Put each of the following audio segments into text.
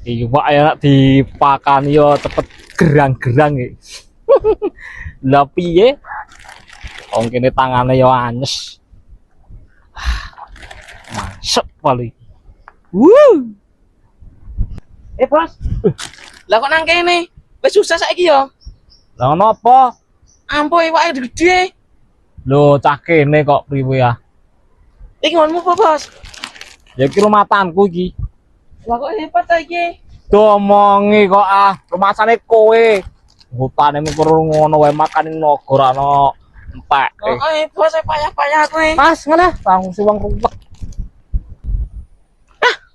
Iwak enak dipakan yo cepet gerang-gerang iki. Lah piye? Wong kene tangane yo anyes. Masuk paling. Bos. Lah kok nang kene? Wis susah saiki yo. Lah ngono apa? Ampuh iwake gede. Lho cah kene kok priwe ya? Iki ngono apa, Bos? Ya iki rumatanku iki. Lah kok hebat ta iki? Domongi kok rumasane kowe. Hutane mikir ngono wae makane nogor ana empek. Kok bos payah-payah kowe. Pas ngene, tanggung si wong ruwet.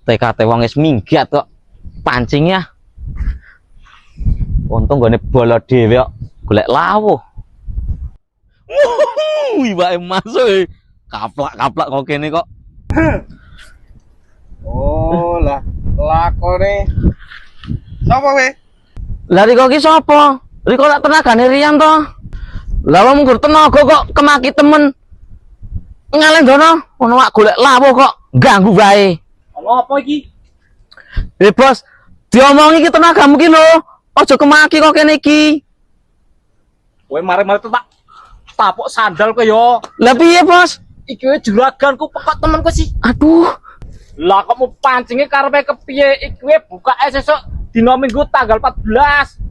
TKT wong wis minggat kok pancing ya. Untung gone bola dhewe kok golek lawuh. Iwake masuk kaplak-kaplak kok kene kok. Oh lah, lakone. Sapa kowe? Lah Riko ki sapa? Riko lak tenagane Rian to. Lah wong nggur tenaga kok kemaki temen. Ngalendono ono wak golek lawuh kok ganggu wae. Ono apa iki? Bos, diomongi ki tenagamu ki lho. Aja kemaki kok kene iki. Kowe mari-mari tak tapuk sandal kowe yo. Lah piye, Bos? Iki wae juraganku pekak temenku sih. Aduh. Lah kok mau pancingnya karepe kepiye? Iki wae buka sesuk dina Minggu tanggal 14.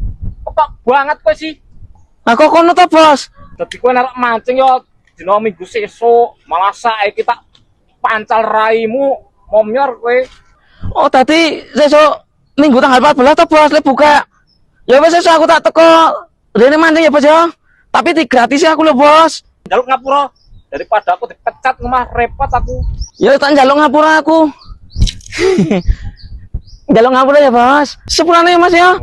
Pekak banget kowe sih. Lah kok kono to, Bos? Dadi kowe arep mancing yo dina Minggu sesuk, malah saiki tak pancal raimu momyor kowe. Oh, tadi sesuk Minggu tanggal 14 to, Bos, le buka. Ya wis sesuk aku tak teko. Rene mancing ya, Bos ya. Tapi digratis aku lho, Bos. Njaluk ngapura daripada aku dipecat rumah repot aku. Ya tak njaluk ngapura aku. Njaluk ngapura ya, Bos. Sepurane ya, Mas ya.